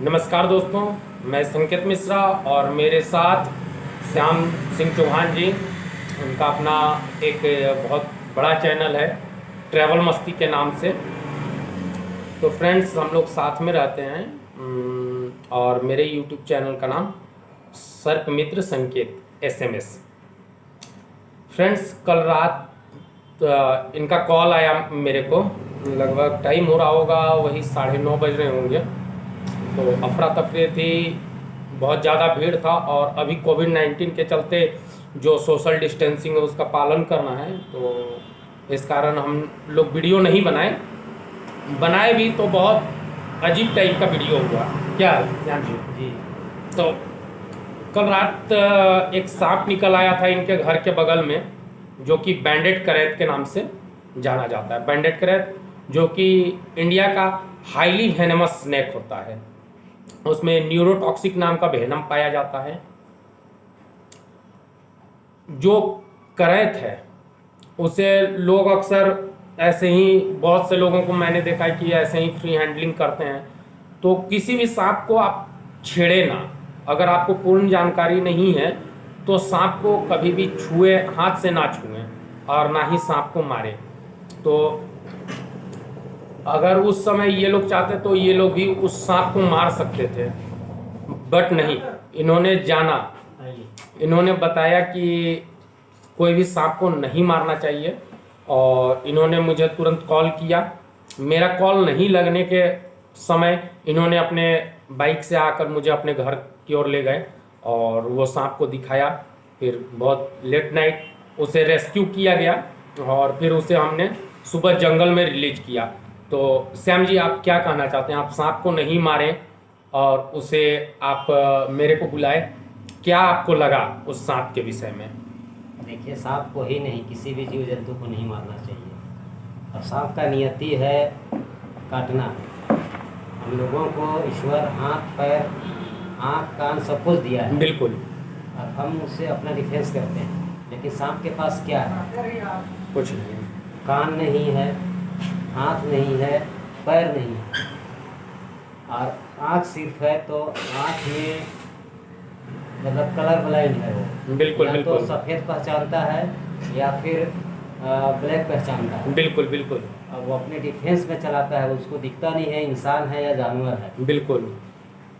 नमस्कार दोस्तों, मैं संकेत मिश्रा और मेरे साथ श्याम सिंह चौहान जी। उनका अपना एक बहुत बड़ा चैनल है ट्रैवल मस्ती के नाम से। तो फ्रेंड्स, हम लोग साथ में रहते हैं। और मेरे यूट्यूब चैनल का नाम सर्प मित्र संकेत SMS। फ्रेंड्स, कल रात इनका कॉल आया मेरे को। लगभग टाइम हो रहा होगा, वही 9:30 बज रहे होंगे। तो अफरा तफरी थी, बहुत ज़्यादा भीड़ था और अभी कोविड-19 के चलते जो सोशल डिस्टेंसिंग है उसका पालन करना है। तो इस कारण हम लोग वीडियो नहीं बनाए भी तो बहुत अजीब टाइप का वीडियो हुआ। क्या श्याम जी? जी। तो कल रात एक सांप निकल आया था इनके घर के बगल में, जो कि बैंडेड करैत के नाम से जाना जाता है। बैंडेड करैत जो कि इंडिया का हाईली वेनेमस स्नेक होता है। उसमें न्यूरोटॉक्सिक नाम का वेनम पाया जाता है। जो करैत है उसे लोग अक्सर ऐसे ही, बहुत से लोगों को मैंने देखा है कि ऐसे ही फ्री हैंडलिंग करते हैं। तो किसी भी सांप को आप छेड़े ना। अगर आपको पूर्ण जानकारी नहीं है तो सांप को कभी भी छुए, हाथ से ना छुएं और ना ही सांप को मारें। तो अगर उस समय ये लोग चाहते तो ये लोग भी उस सांप को मार सकते थे, बट नहीं। इन्होंने बताया कि कोई भी सांप को नहीं मारना चाहिए और इन्होंने मुझे तुरंत कॉल किया। मेरा कॉल नहीं लगने के समय इन्होंने अपने बाइक से आकर मुझे अपने घर की ओर ले गए और वो सांप को दिखाया। फिर बहुत लेट नाइट उसे रेस्क्यू किया गया और फिर उसे हमने सुबह जंगल में रिलीज किया। तो श्याम जी, आप क्या कहना चाहते हैं? आप सांप को नहीं मारें और उसे आप मेरे को बुलाए। क्या आपको लगा उस सांप के विषय में? देखिए, सांप को ही नहीं, किसी भी जीव जंतु को नहीं मारना चाहिए। और सांप का नियति है काटना। हम लोगों को ईश्वर हाथ, पैर, आँख, कान सब कुछ दिया है। बिल्कुल। और हम उससे अपना डिफेंस करते हैं, लेकिन सांप के पास क्या है? कुछ नहीं। कान नहीं है, हाथ नहीं है, पैर नहीं है, और आँख सिर्फ है। तो आँख में मतलब कलर ब्लाइंड है वो। बिल्कुल या बिल्कुल तो सफ़ेद पहचानता है या फिर ब्लैक पहचानता है। बिल्कुल बिल्कुल और वो अपने डिफेंस में चलाता है, उसको दिखता नहीं है इंसान है या जानवर है। बिल्कुल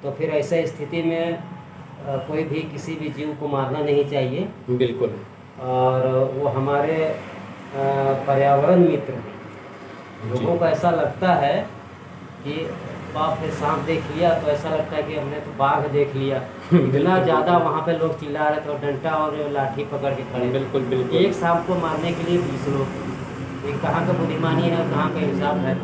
तो फिर ऐसे स्थिति में कोई भी किसी भी जीव को मारना नहीं चाहिए। बिल्कुल। और वो हमारे पर्यावरण मित्र हैं। लोगों को ऐसा लगता है कि बाप रे, सांप देख लिया तो ऐसा लगता है कि हमने तो बाघ देख लिया। इतना ज़्यादा वहाँ पे लोग चिल्ला रहे थे, डंडा और लाठी पकड़ के खड़े। बिल्कुल बिल्कुल। एक सांप को मारने के लिए 20 लोग। ये कहाँ का बुद्धिमानी है, कहाँ का इंसाफ है?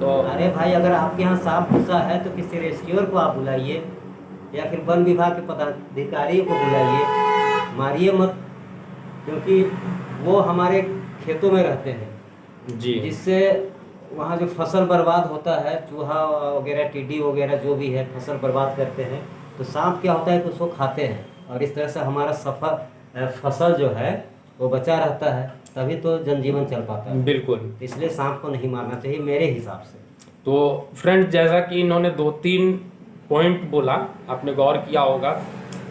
तो अरे भाई, अगर आपके यहाँ सांप घुसा है तो किसी रेस्क्यूअर को आप बुलाइए या फिर वन विभाग के पदाधिकारियों को बुलाइए, मारिए मत। क्योंकि वो हमारे खेतों में रहते हैं, जी, जिससे वहाँ जो फसल बर्बाद होता है, चूहा वगैरह, टिड्डी वगैरह जो भी है फसल बर्बाद करते हैं। तो सांप क्या होता है कि उसको खाते हैं और इस तरह से हमारा फसल जो है वो बचा रहता है, तभी तो जनजीवन चल पाता है। बिल्कुल। इसलिए सांप को नहीं मारना चाहिए मेरे हिसाब से। तो फ्रेंड्स, जैसा कि इन्होंने 2-3 पॉइंट बोला, आपने गौर किया होगा।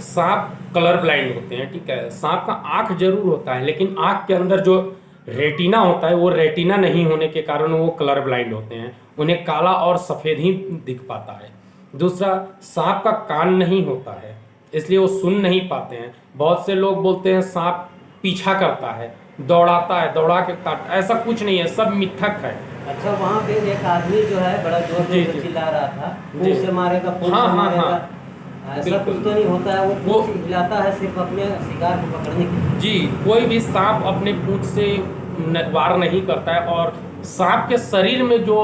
सांप कलर ब्लाइंड होते हैं, ठीक है। सांप का आँख जरूर होता है, लेकिन आँख के अंदर जो रेटिना होता है वो रेटिना नहीं होने के कारण वो कलर ब्लाइंड होते हैं। उन्हें काला और सफ़ेद ही दिख पाता है। दूसरा, सांप का कान नहीं होता है, इसलिए वो सुन नहीं पाते हैं। बहुत से लोग बोलते हैं सांप पीछा करता है, दौड़ाता है, दौड़ा के काट। ऐसा कुछ नहीं है, सब मिथक है। अच्छा, वहाँ पे एक आदमी जो है बड़ा जोर जी, से जी। चिल्ला रहा था, जी। पूंछ से मारेगा, पूंछ हाँ, से हाँ, मारेगा। हाँ। ऐसा बिल्कुल। कुछ तो नहीं होता है। वो वो पूंछ हिलाता है सिर्फ अपने शिकार को पकड़ने के लिए। जी, कोई भी सांप अपने पूंछ से वार नहीं करता है और सांप के शरीर में जो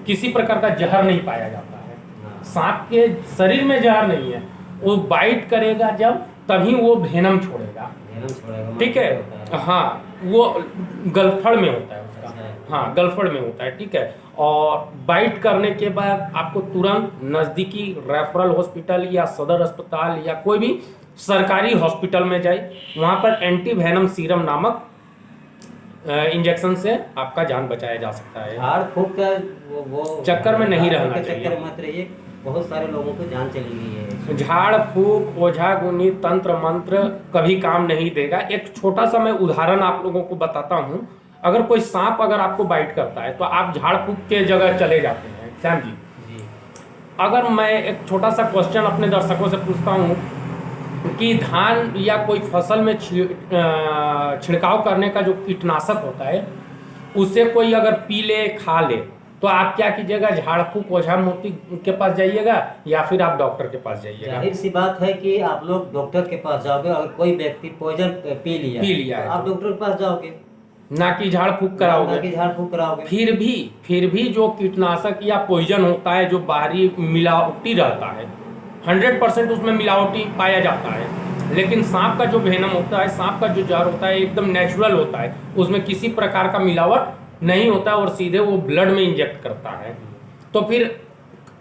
किसी प्रकार का जहर नहीं पाया जाता है। हाँ। सांप के शरीर में जहर नहीं है। वो बाइट करेगा जब, तभी वो वेनम छोड़ेगा, भेनम छोड़ेगा, ठीक है। होता है। हाँ, वो गलफड़ में होता है उसका। अच्छा। हाँ, गलफड़ में होता है, ठीक है। और बाइट करने के बाद आपको तुरंत नज़दीकी रेफरल हॉस्पिटल या सदर अस्पताल या कोई भी सरकारी हॉस्पिटल में जाए। वहाँ पर एंटी वेनम सीरम नामक इंजेक्शन से आपका जान बचाया जा सकता है। झाड़ फूक का वो चक्कर में नहीं रहना के चाहिए। चक्कर में मत रहिए, बहुत सारे लोगों को जान चली गई है। झाड़ फूक, ओझा गुनी, तंत्र मंत्र कभी काम नहीं देगा। एक छोटा सा मैं उदाहरण आप लोगों को बताता हूँ। अगर कोई सांप अगर आपको बाइट करता है तो आप झाड़ फूक के जगह चले जाते हैं, श्याम जी। जी अगर मैं एक छोटा सा क्वेश्चन अपने दर्शकों से पूछता हूँ कि धान या कोई फसल में छिड़काव करने का जो कीटनाशक होता है उसे कोई अगर पी ले, खा ले, तो आप क्या कीजिएगा? झाड़ फूक ओझा मोती के पास जाइएगा या फिर आप डॉक्टर के पास जाइएगा? जाहिर सी बात है कि आप लोग डॉक्टर के पास जाओगे। और कोई व्यक्ति पॉइजन पी लिया है तो आप डॉक्टर के पास जाओगे, ना कि झाड़ फूक कराओगे। ना कि झाड़ फूक कराओगे। फिर भी जो कीटनाशक या पॉइजन होता है जो बाहरी मिलावटी रहता है, 100% उसमें मिलावटी पाया जाता है। लेकिन सांप का जो वेनम होता है, सांप का जो जहर होता है, एकदम नेचुरल होता है। उसमें किसी प्रकार का मिलावट नहीं होता है और सीधे वो ब्लड में इंजेक्ट करता है। तो फिर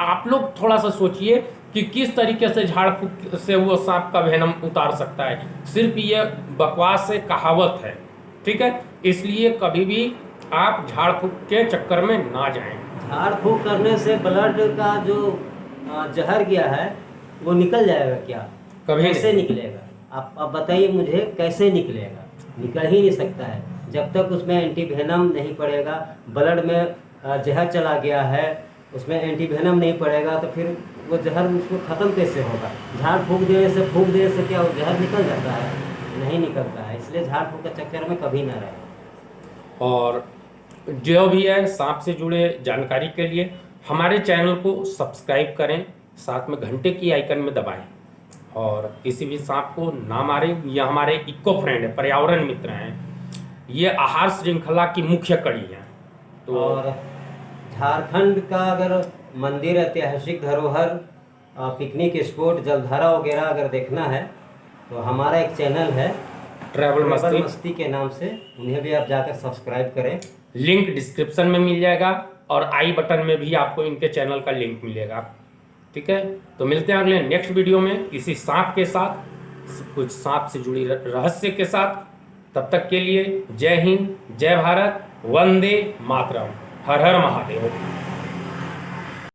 आप लोग थोड़ा सा सोचिए कि किस तरीके से झाड़ फूक से वो सांप का वेनम उतार सकता है। सिर्फ ये बकवास से कहावत है, ठीक है। इसलिए कभी भी आप झाड़ फूक के चक्कर में ना जाएं। झाड़ फूक करने से ब्लड का जो जहर गया है वो निकल जाएगा क्या? कभी कैसे नहीं। निकलेगा? आप बताइए मुझे, कैसे निकलेगा? निकल ही नहीं सकता है जब तक उसमें एंटीवेनम नहीं पड़ेगा। ब्लड में जहर चला गया है, उसमें एंटीवेनम नहीं पड़ेगा तो फिर वो जहर उसको ख़त्म कैसे होगा? झाड़ फूक देने से क्या वो जहर निकल जाता है? नहीं निकलता है। इसलिए झाड़ फूक के चक्कर में कभी ना रहे। और जो भी है सांप से जुड़े जानकारी के लिए हमारे चैनल को सब्सक्राइब करें, साथ में घंटे की आइकन में दबाएं और किसी भी सांप को ना मारें। ये हमारे इको फ्रेंड है, पर्यावरण मित्र हैं। ये आहार श्रृंखला की मुख्य कड़ी है। तो और झारखंड का अगर मंदिर, ऐतिहासिक धरोहर, पिकनिक स्पॉट, जलधारा वगैरह अगर देखना है तो हमारा एक चैनल है ट्रैवल मस्ती के नाम से, उन्हें भी आप जाकर सब्सक्राइब करें। लिंक डिस्क्रिप्शन में मिल जाएगा और आई बटन में भी आपको इनके चैनल का लिंक मिलेगा, ठीक है। तो मिलते हैं अगले नेक्स्ट वीडियो में किसी सांप के साथ, कुछ सांप से जुड़ी रहस्य के साथ। तब तक के लिए जय हिंद, जय भारत, वंदे मातरम, हर हर महादेव।